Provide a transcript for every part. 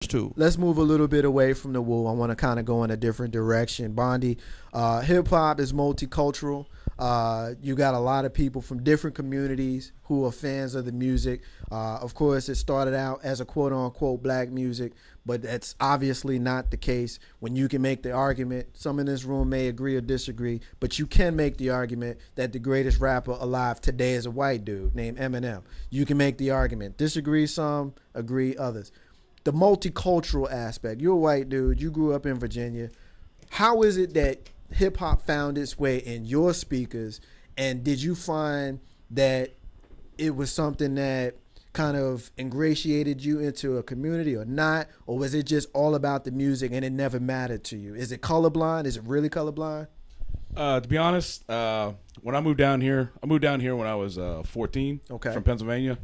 too. Let's move a little bit away from the woo. I want to kind of go in a different direction. Bondi, hip hop is multicultural. You got a lot of people from different communities who are fans of the music. Of course, it started out as a quote unquote black music, but that's obviously not the case. When you can make the argument, some in this room may agree or disagree, but you can make the argument that the greatest rapper alive today is a white dude named Eminem. You can make the argument. Disagree some, agree others. The multicultural aspect. You're a white dude. You grew up in Virginia. How is it that hip hop found its way in your speakers? And did you find that it was something that kind of ingratiated you into a community or not? Or was it just all about the music and it never mattered to you? Is it colorblind? Is it really colorblind? To be honest, when I moved down here when I was 14 from Pennsylvania.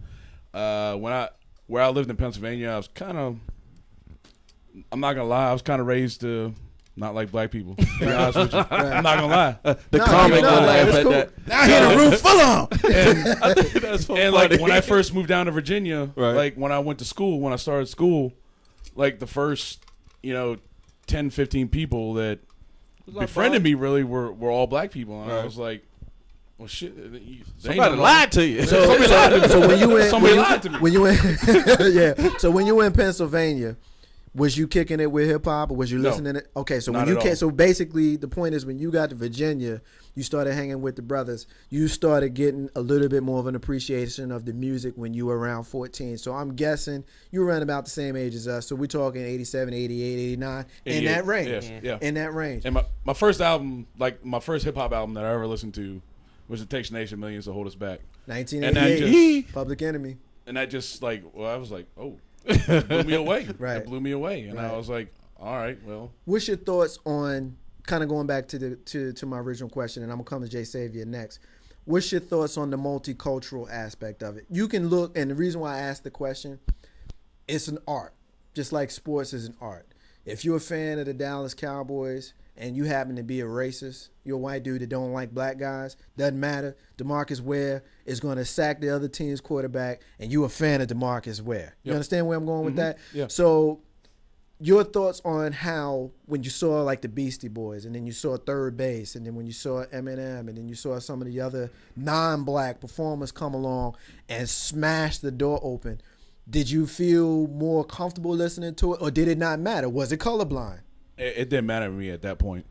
Where I lived in Pennsylvania, I was kind of, I'm not going to lie, I was kind of raised to not like black people. To be honest with you. I'm not going to lie. The comic laugh at that. Now I hear the room full on. That's so And funny. like when I first moved down to Virginia, Right. like when I went to school, when I started school, like the first, 10, 15 people that befriended me really were all black people. And I was like, well, shit. Somebody lied to you. So when you went, Somebody lied to me. When you went, yeah. So when you were in Pennsylvania, was you kicking it with hip hop, or was you listening to it? Okay, so Not when you at came, all. so basically the point is when you got to Virginia, you started hanging with the brothers. You started getting a little bit more of an appreciation of the music when you were around 14. So I'm guessing you were around about the same age as us. So we're talking 87, 88, 89, in that range. Yeah. In that range. And my first album, like my first hip hop album that I ever listened to, was It Takes a Nation Millions to Hold Us Back. 1988, Public Enemy. And that just I was like, oh, it blew me away. Right. It blew me away. And Right. I was like, all right, well. What's your thoughts on, kind of going back to my original question, and I'm going to come to Jay Savior next. What's your thoughts on the multicultural aspect of it? You can look, and the reason why I asked the question, it's an art, just like sports is an art. If you're a fan of the Dallas Cowboys and you happen to be a racist, you're a white dude that don't like black guys, doesn't matter. DeMarcus Ware is going to sack the other team's quarterback, and you're a fan of DeMarcus Ware. You understand where I'm going with that? Yeah. So your thoughts on how, when you saw like the Beastie Boys, and then you saw Third Base, and then when you saw Eminem, and then you saw some of the other non-black performers come along and smash the door open, did you feel more comfortable listening to it, or did it not matter? Was it colorblind? It didn't matter to me at that point.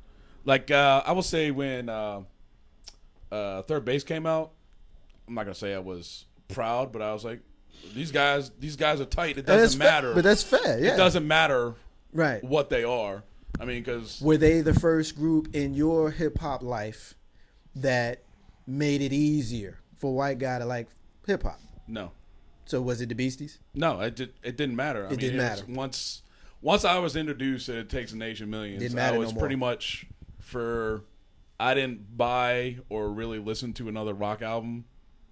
Like, I will say when Third Base came out, I'm not going to say I was proud, but I was like, these guys are tight. It doesn't matter. But that's fair, yeah. It doesn't matter Right. what they are. I mean, because Were they the first group in your hip-hop life that made it easier for a white guy to like hip-hop? no. So was it the Beasties? No, it didn't matter. It didn't matter. Once I was introduced to It Takes a Nation Millions, Didn't matter I was no more. pretty much I didn't buy or really listen to another rock album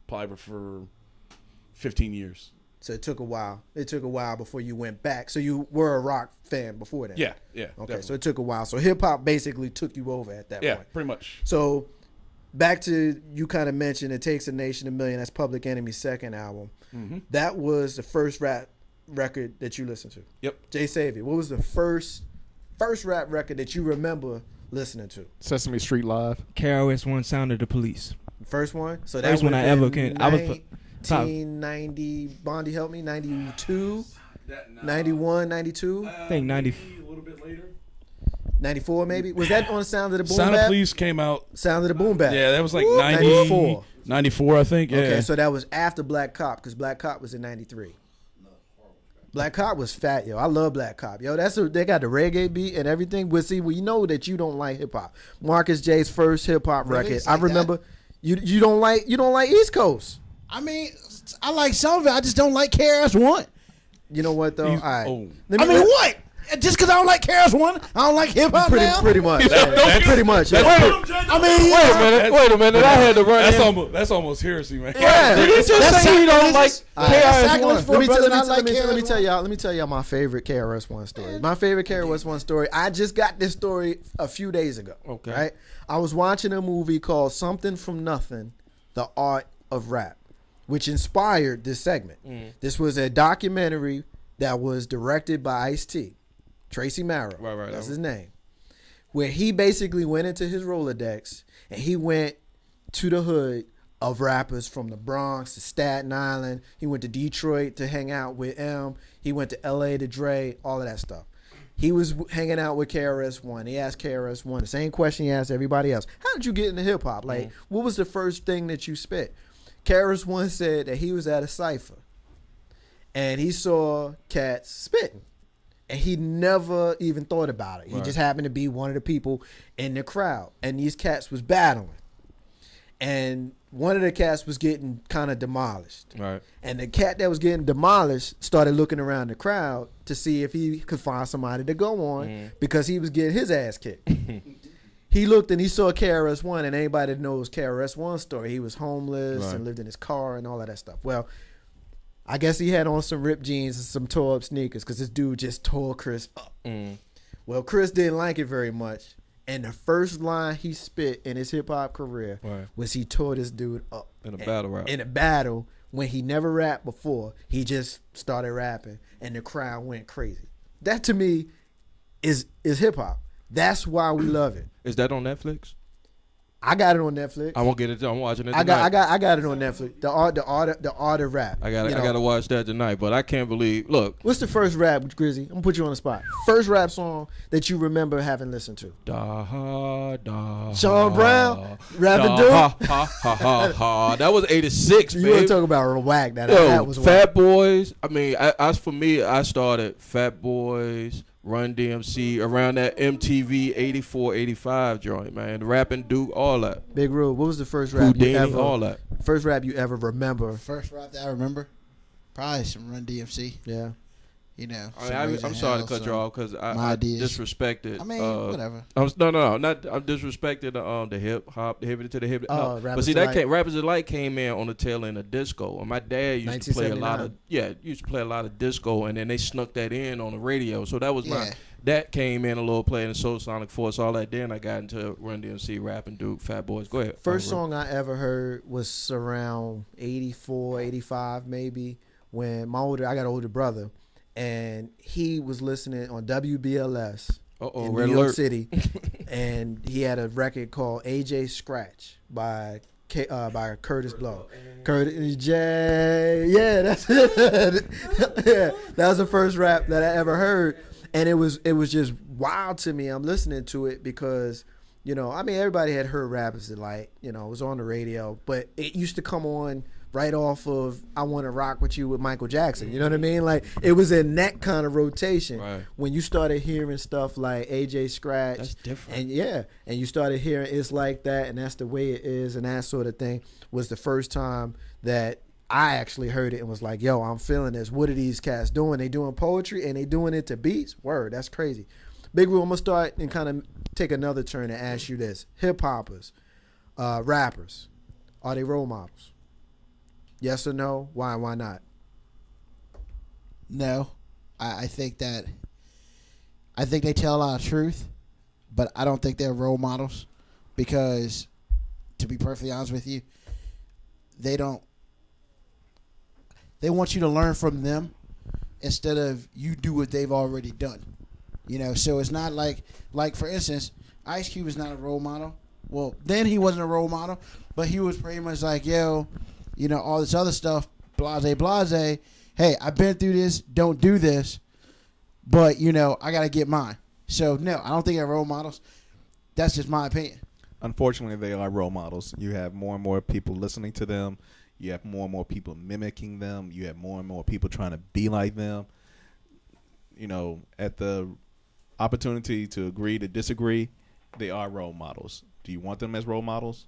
probably for 15 years. So it took a while. It took a while before you went back. So you were a rock fan before that? Yeah. Okay, Definitely. so it took a while. So hip-hop basically took you over at that Yeah, point. pretty much. So back to, you kind of mentioned It Takes a Nation $1 Million. That's Public Enemy's second album. Mm-hmm. That was the first rap record that you listened to. Yep. Jay Savior, what was the first rap record that you remember listening to? Sesame Street Live. KRS-One, Sound of the Police. First one? So that First one would've I ever been can. I was 1990, Bondi, help me, 92, 91, 92, I think 90. A little bit later. 94 maybe? Was that on Sound of the Boom Sound of Bap? Police came out. Sound of the Boom Bap. Yeah, that was like 94. 94, I think. Yeah. Okay, so that was after Black Cop, because Black Cop was in 93. Black Cop was fat, yo. I love Black Cop, yo. They got the reggae beat and everything. But see, well, you know that you don't like hip hop. Marcus J's first hip hop Really? record. It's I like remember you don't like East Coast. I mean, I like some of it. I just don't like KRS-One. You know what though? All right. oh. What? Just because I don't like KRS-One, I don't like hip hop now? Pretty much. That's Pretty much. That's I mean, Wait a minute. I had to run. That's almost heresy, man. Yeah. Did you just say you don't like KRS-One? Let me tell y'all my favorite KRS-One story. My favorite KRS-One story. I just got this story a few days ago. Okay. Right? I was watching a movie called Something from Nothing: The Art of Rap, which inspired this segment. This was a documentary that was directed by Ice-T, Tracy Marrow. Right. That's his name. Where he basically went into his Rolodex and he went to the hood of rappers from the Bronx to Staten Island. He went to Detroit to hang out with M. He went to LA to Dre, all of that stuff. He was hanging out with KRS-One. He asked KRS-One the same question he asked everybody else. How did you get into hip hop? Like, what was the first thing that you spit? KRS-One said that he was at a cypher and he saw cats spitting. And he never even thought about it. He just happened to be one of the people in the crowd. And these cats was battling. And one of the cats was getting kind of demolished. Right. And the cat that was getting demolished started looking around the crowd to see if he could find somebody to go on because he was getting his ass kicked. He looked and he saw KRS-One, and anybody that knows KRS-One's story, he was homeless and lived in his car and all of that stuff. Well, I guess he had on some ripped jeans and some tore up sneakers because this dude just tore Chris up. Well, Chris didn't like it very much. And the first line he spit in his hip hop career was he tore this dude up. In a battle rap. In a battle when he never rapped before, he just started rapping and the crowd went crazy. That to me is hip hop. That's why we love it. Is that on Netflix? I got it on Netflix. I won't get it. I'm watching it tonight. I got it on Netflix. The art of rap. I got to watch that tonight. But I can't believe. Look, what's the first rap, Grizzy? I'm gonna put you on the spot. First rap song that you remember having listened to? Sean Brown, rapping dude. That was '86. You want to talk about whack? That was Fat Boys. I mean, as for me, I started Fat Boys, Run DMC, around that MTV 84, 85 joint, man. The rapping Duke, all that. Big Rube, what was the first rap Houdini, you ever? All that. First rap you ever remember? First rap that I remember, probably some Run DMC. Yeah. You know, I'm sorry to cut you off because I disrespected. I mean, whatever. I'm disrespected the hip hop, the hip to the hip. No. But see, Rappers Delight came in on the tail end of disco, and my dad used to play a lot of disco, and then they snuck that in on the radio. So that was that came in a little play in the Soul Sonic Force, all that. Then I got into Run DMC, rapping Duke, Fat Boys. Go ahead. First song I ever heard was around 84, 85 maybe, when I got an older brother. And he was listening on WBLS in New York City, and he had a record called AJ Scratch by Curtis Blow. Curtis J, that's it. Yeah, that was the first rap that I ever heard, and it was just wild to me. I'm listening to it because, everybody had heard Rappers Delight, it was on the radio, but it used to come on right off of I Want to Rock With You with Michael Jackson. You know what I mean? Like, it was in that kind of rotation. Right. When you started hearing stuff like AJ Scratch. That's different. And you started hearing It's Like That, and That's the Way It Is, and that sort of thing, was the first time that I actually heard it and was like, yo, I'm feeling this. What are these cats doing? They doing poetry and they doing it to beats? Word, that's crazy. Big Rule, I'm going to start and kind of take another turn and ask you this. Hip-hoppers, rappers, are they role models? Yes or no? Why not? No. I think they tell a lot of truth, but I don't think they're role models because, to be perfectly honest with you, they want you to learn from them instead of you do what they've already done. So it's not like for instance, Ice Cube is not a role model. Well, then he wasn't a role model, but he was pretty much like, yo, all this other stuff, blase, blase. Hey, I've been through this. Don't do this. But, I got to get mine. So, no, I don't think they're role models. That's just my opinion. Unfortunately, they are role models. You have more and more people listening to them. You have more and more people mimicking them. You have more and more people trying to be like them. At the opportunity to agree to disagree, they are role models. Do you want them as role models?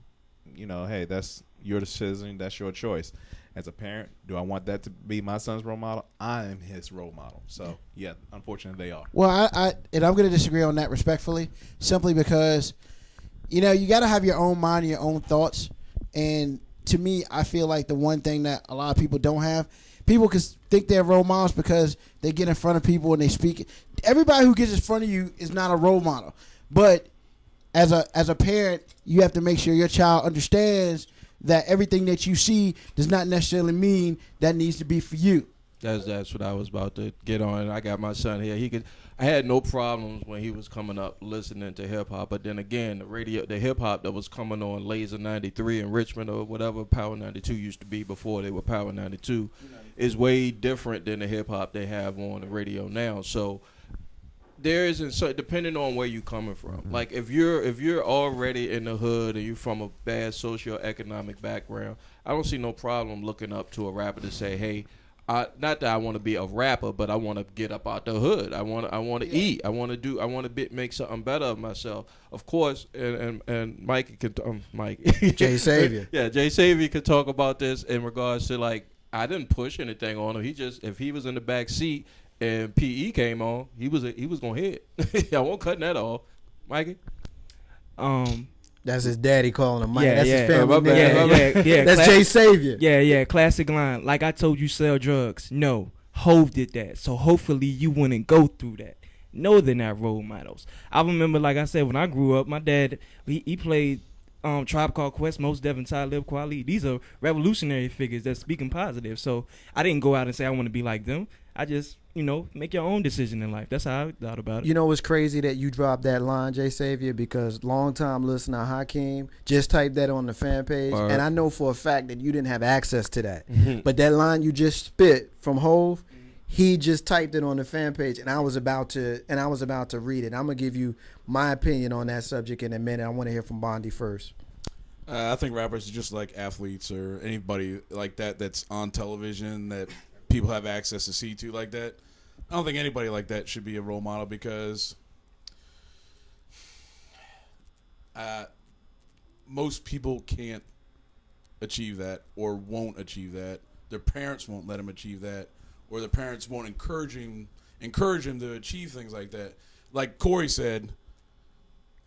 Hey, that's your decision. That's your choice. As a parent, do I want that to be my son's role model? I am his role model. So, yeah, unfortunately, they are. Well, and I'm going to disagree on that respectfully, simply because, you got to have your own mind, your own thoughts. And to me, I feel like the one thing that a lot of people don't have, people can think they're role models because they get in front of people and they speak. Everybody who gets in front of you is not a role model. But as a parent, you have to make sure your child understands that everything that you see does not necessarily mean that needs to be for you. That's what I was about to get on. I got my son here. I had no problems when he was coming up listening to hip hop. But then again, the hip hop that was coming on Laser 93 in Richmond or whatever Power 92 used to be before they were Power 92 is way different than the hip hop they have on the radio now. So there isn't, so depending on where you're coming from. Like if you're already in the hood and you're from a bad socioeconomic background, I don't see no problem looking up to a rapper to say, hey, not that I want to be a rapper, but I want to get up out the hood. I want to eat. I want to make something better of myself. Of course, and Mike can Mike Jay Savior. Yeah, Jay Savior could talk about this in regards to, like, I didn't push anything on him. He just, if he was in the back seat and PE came on, he was gonna hit. I won't cut that off, Mikey. That's his daddy calling him Mike. Yeah, that's his family name. Yeah. That's Jay Savior. Yeah. Classic line. Like I told you, sell drugs. No, Hove did that. So hopefully you wouldn't go through that. No, they're not role models. I remember, like I said, when I grew up, my dad he played Tribe Called Quest, Mos Def, and Talib Kweli. These are revolutionary figures that's speaking positive. So I didn't go out and say I want to be like them. I just, make your own decision in life. That's how I thought about it. You know what's crazy that you dropped that line, Jay Savior, because long-time listener Hakeem just typed that on the fan page, and I know for a fact that you didn't have access to that. Mm-hmm. But that line you just spit from Hove, he just typed it on the fan page, and I was about to read it. I'm gonna give you my opinion on that subject in a minute. I want to hear from Bondi first. I think rappers are just like athletes or anybody like that that's on television that people have access to see to like that. I don't think anybody like that should be a role model because most people can't achieve that or won't achieve that. Their parents won't let them achieve that, or their parents won't encourage him to achieve things like that. Like Corey said,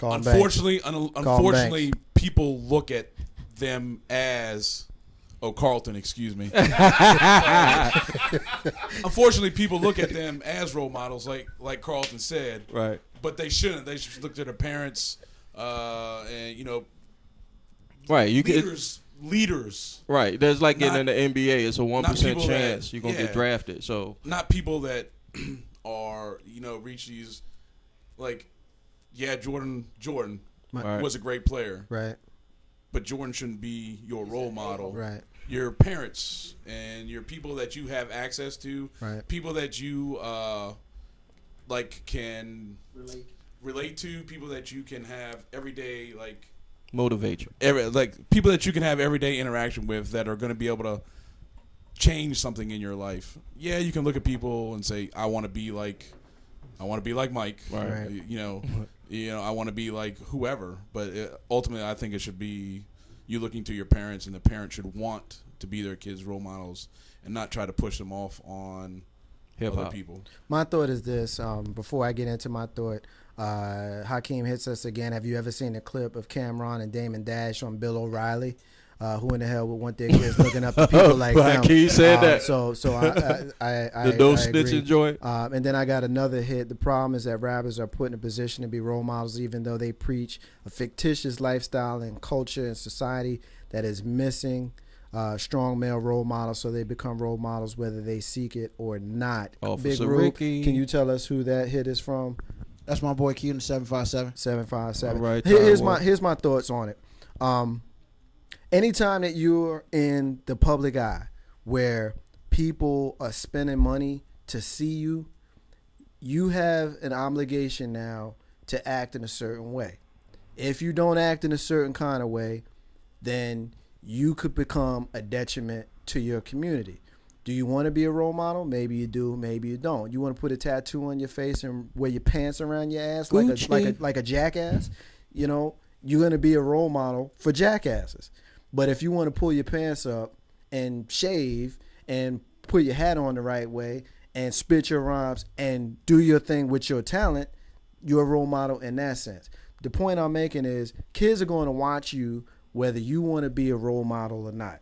unfortunately, people look at them as Carlton, excuse me. Unfortunately, people look at them as role models, like Carlton said. Right. But they shouldn't. They should look to their parents, and right. Leaders. Right. There's like in the NBA, it's a 1% chance you're gonna get drafted. So not people that are reach these Jordan was a great player. Right. But Jordan shouldn't be your role model. Right. Your parents and your people that you have access to, right. People that you can relate to, people that you can have everyday motivate you. People that you can have everyday interaction with that are going to be able to change something in your life. Yeah, you can look at people and say, I want to be like Mike. Right. I want to be like whoever, but ultimately I think it should be you looking to your parents, and the parents should want to be their kids' role models and not try to push them off on hip-hop. Other people. My thought is this, before I get into my thought, Hakeem hits us again. Have you ever seen a clip of Cameron and Damon Dash on Bill O'Reilly? Who in the hell would want their kids looking up to people like them? He said that. So I the no snitching joint. And then I got another hit. The problem is that rappers are put in a position to be role models, even though they preach a fictitious lifestyle and culture and society that is missing strong male role models. So they become role models whether they seek it or not. Officer Big Ru, Ricky. Can you tell us who that hit is from? That's my boy Q in 757. 757. All right. Here's my thoughts on it. Anytime that you're in the public eye where people are spending money to see you, you have an obligation now to act in a certain way. If you don't act in a certain kind of way, then you could become a detriment to your community. Do you want to be a role model? Maybe you do, maybe you don't. You want to put a tattoo on your face and wear your pants around your ass like a jackass? You're going to be a role model for jackasses. But if you want to pull your pants up and shave and put your hat on the right way and spit your rhymes and do your thing with your talent, you're a role model in that sense. The point I'm making is kids are going to watch you whether you want to be a role model or not.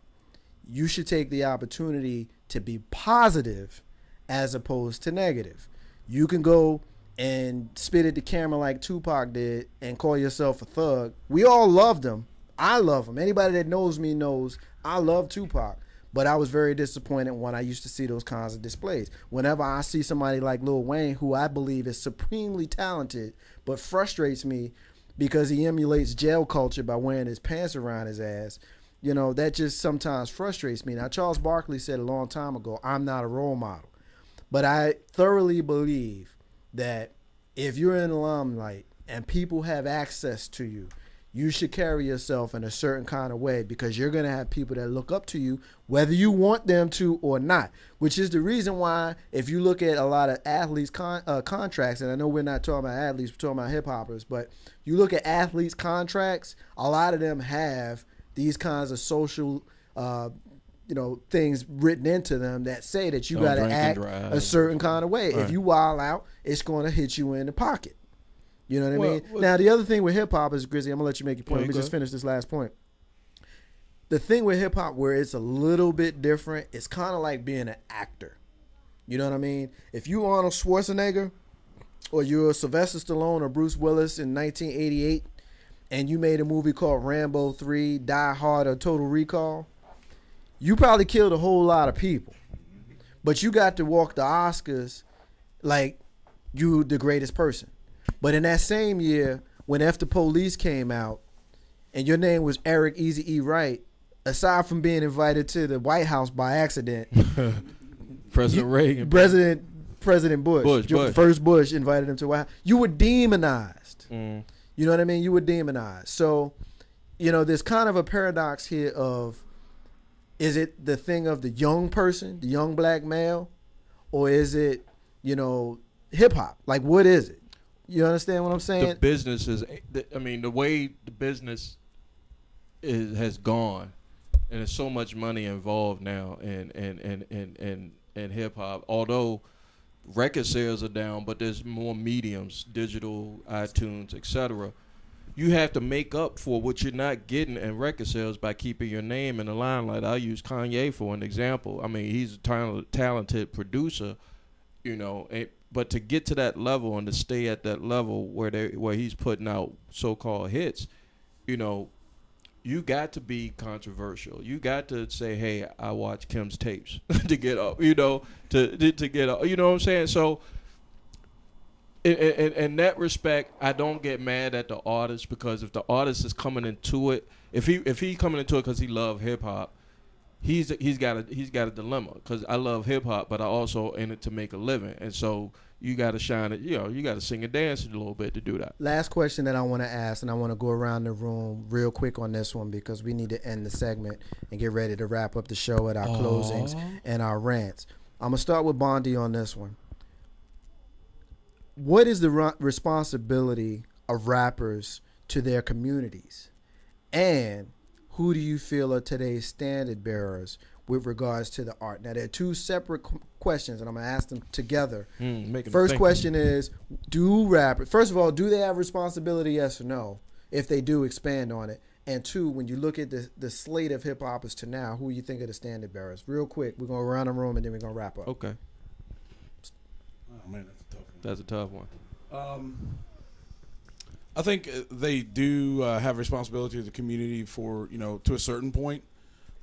You should take the opportunity to be positive as opposed to negative. You can go and spit at the camera like Tupac did and call yourself a thug. We all loved him. I love him. Anybody that knows me knows I love Tupac. But I was very disappointed when I used to see those kinds of displays. Whenever I see somebody like Lil Wayne, who I believe is supremely talented, but frustrates me because he emulates jail culture by wearing his pants around his ass, you know, that just sometimes frustrates me. Now, Charles Barkley said a long time ago, I'm not a role model. But I thoroughly believe that if you're in the limelight and people have access to you, you should carry yourself in a certain kind of way, because you're going to have people that look up to you, whether you want them to or not, which is the reason why if you look at a lot of athletes' contracts, and I know we're not talking about athletes, we're talking about hip-hoppers, but you look at athletes' contracts, a lot of them have these kinds of social things written into them that say that you got to act a certain kind of way. Right. If you wild out, it's going to hit you in the pocket. You know what I mean? Now, the other thing with hip-hop is, Grizzly, I'm going to let you make your point. Let me just finish this last point. The thing with hip-hop where it's a little bit different, it's kind of like being an actor. You know what I mean? If you Arnold Schwarzenegger or you're Sylvester Stallone or Bruce Willis in 1988 and you made a movie called Rambo 3, Die Hard, or Total Recall, you probably killed a whole lot of people. But you got to walk the Oscars like you the greatest person. But in that same year, when F the Police came out, and your name was Eric Eazy-E Wright, aside from being invited to the White House by accident, President Bush, first Bush invited him to the White House. You were demonized. You know what I mean? You were demonized. So, you know, there's kind of a paradox here of, is it the thing of the young person, the young black male, or is it, you know, hip hop? Like, what is it? You understand what I'm saying? The business is, I mean, the way the business has gone, and there's so much money involved now in hip hop. Although record sales are down, but there's more mediums, digital, iTunes, etc. You have to make up for what you're not getting in record sales by keeping your name in the limelight. I use Kanye for an example. I mean, he's a talented producer, you know. But to get to that level and to stay at that level where he's putting out so-called hits, you know, you got to be controversial. You got to say, "Hey, I watch Kim's tapes" to get up, you know, to get up. You know what I'm saying? So, in that respect, I don't get mad at the artist, because if the artist is coming into it, if he coming into it because he love hip hop, he's got a dilemma, because I love hip hop, but I also in it to make a living, and so you got to shine it. You know, you got to sing and dance a little bit to do that. Last question that I want to ask, and I want to go around the room real quick on this one, because we need to end the segment and get ready to wrap up the show at our closings and our rants. I'm gonna start with Bondi on this one. What is the responsibility of rappers to their communities, and who do you feel are today's standard bearers with regards to the art? Now, they're two separate questions, and I'm going to ask them together. First question is, first of all, do they have responsibility, yes or no? If they do, expand on it. And two, when you look at the slate of hip-hoppers to now, who you think are the standard bearers? Real quick, we're going to go around the room, and then we're going to wrap up. Okay. Oh, man, that's a tough one. I think they do have responsibility to the community for, you know, to a certain point.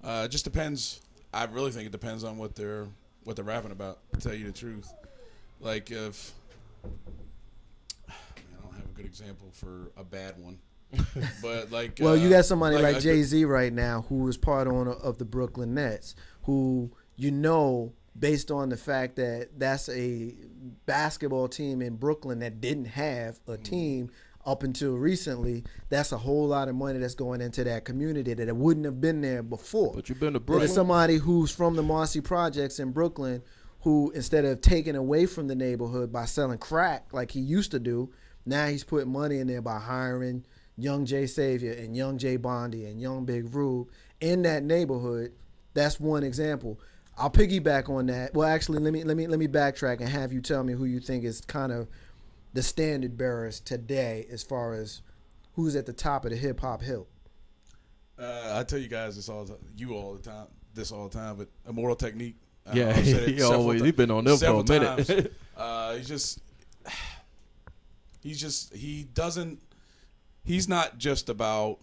It just depends. I really think it depends on what they're rapping about, to tell you the truth. Like, if I don't have a good example for a bad one, but like, well, you got somebody like Jay-Z right now, who is part owner of the Brooklyn Nets, who, you know, based on the fact that that's a basketball team in Brooklyn that didn't have a team up until recently, that's a whole lot of money that's going into that community that it wouldn't have been there before. But you've been to Brooklyn. There's somebody who's from the Marcy Projects in Brooklyn who, instead of taking away from the neighborhood by selling crack like he used to do, now he's putting money in there by hiring Young Jay Savior and Young Jay Bondi and Young Big Rube in that neighborhood. That's one example. I'll piggyback on that. Well, actually, let me backtrack and have you tell me who you think is kind of the standard bearers today as far as who's at the top of the hip hop hill. I tell you guys this all the time, but Immortal Technique. Yeah, he's been on them for a minute. He's not just about,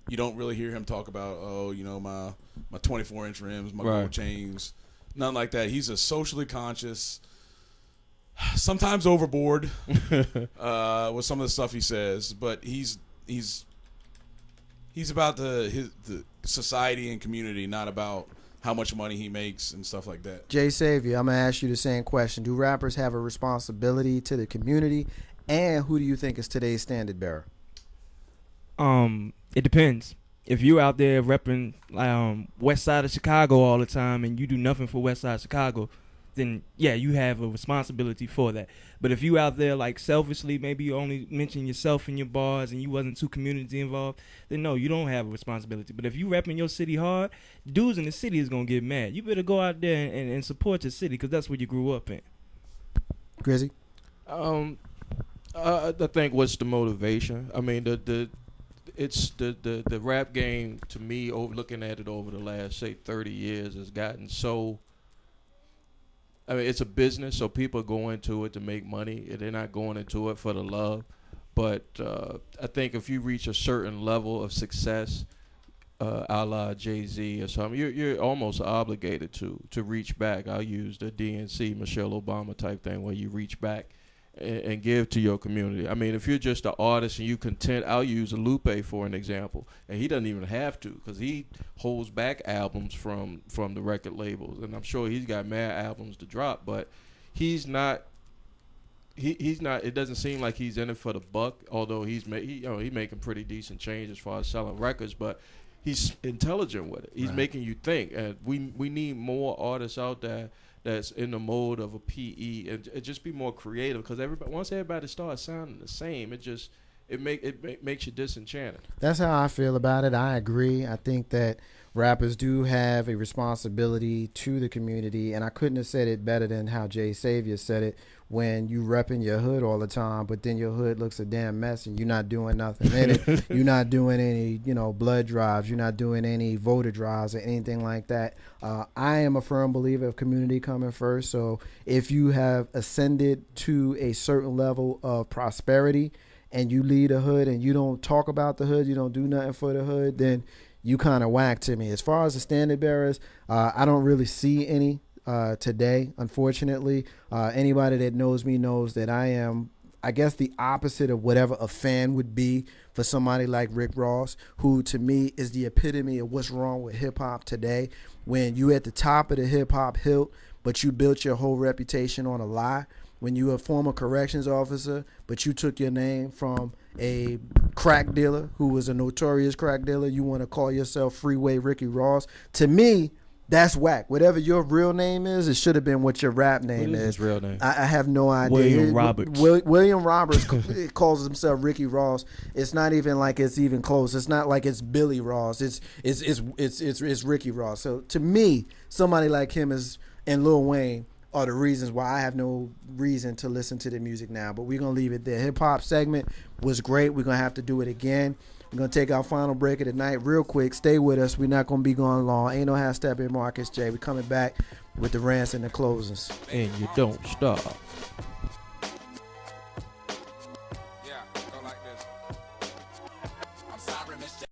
you don't really hear him talk about, my my 24-inch rims, my gold chains, nothing like that. He's a socially conscious, sometimes overboard with some of the stuff he says, but he's about the society and community, not about how much money he makes and stuff like that. Jay Savior, I'm going to ask you the same question. Do rappers have a responsibility to the community, and who do you think is today's standard bearer? It depends. If you're out there repping West Side of Chicago all the time and you do nothing for West Side of Chicago, then yeah, you have a responsibility for that. But if you out there like selfishly, maybe you only mention yourself in your bars and you wasn't too community involved, then no, you don't have a responsibility. But if you repping your city hard, dudes in the city is gonna get mad. You better go out there and support your city because that's what you grew up in. Grizzy? I think what's the motivation? I mean, the rap game to me, looking at it over the last say 30 years, has gotten so. I mean, it's a business, so people go into it to make money. They're not going into it for the love. But I think if you reach a certain level of success, a la Jay-Z or something, you're almost obligated to reach back. I'll use the DNC, Michelle Obama type thing, where you reach back and give to your community. I mean, if you're just an artist and you content, I'll use Lupe for an example, and he doesn't even have to because he holds back albums from the record labels, and I'm sure he's got mad albums to drop, but he's not. He's not. It doesn't seem like he's in it for the buck, although he's making pretty decent change as far as selling records, but he's intelligent with it. He's making you think, and we need more artists out there that's in the mode of a PE and just be more creative, because once everybody starts sounding the same, it makes you disenchanted. That's how I feel about it. I agree. I think that rappers do have a responsibility to the community, and I couldn't have said it better than how Jay Savior said it. When you repping your hood all the time, but then your hood looks a damn mess and you're not doing nothing in it. You're not doing any, blood drives. You're not doing any voter drives or anything like that. I am a firm believer of community coming first. So if you have ascended to a certain level of prosperity and you lead a hood and you don't talk about the hood, you don't do nothing for the hood, then you kind of whack to me. As far as the standard bearers, I don't really see any. Today, unfortunately, anybody that knows me knows that I am, I guess, the opposite of whatever a fan would be for somebody like Rick Ross, who to me is the epitome of what's wrong with hip hop today. When you at the top of the hip hop hill, but you built your whole reputation on a lie. When you a former corrections officer, but you took your name from a crack dealer who was a notorious crack dealer, you want to call yourself Freeway Ricky Ross. To me, that's whack. Whatever your real name is, it should have been what your rap name is. His real name? I have no idea. William Roberts. William Roberts calls himself Ricky Ross. It's not even like it's even close. It's not like it's Billy Ross. It's Ricky Ross. So to me, somebody like him and Lil Wayne are the reasons why I have no reason to listen to the music now. But we're gonna leave it there. Hip hop segment was great. We're gonna have to do it again. We're going to take our final break of the night real quick. Stay with us. We're not going to be going long. Ain't no half Steppin, Marcus J. We're coming back with the rants and the closings. And you don't stop.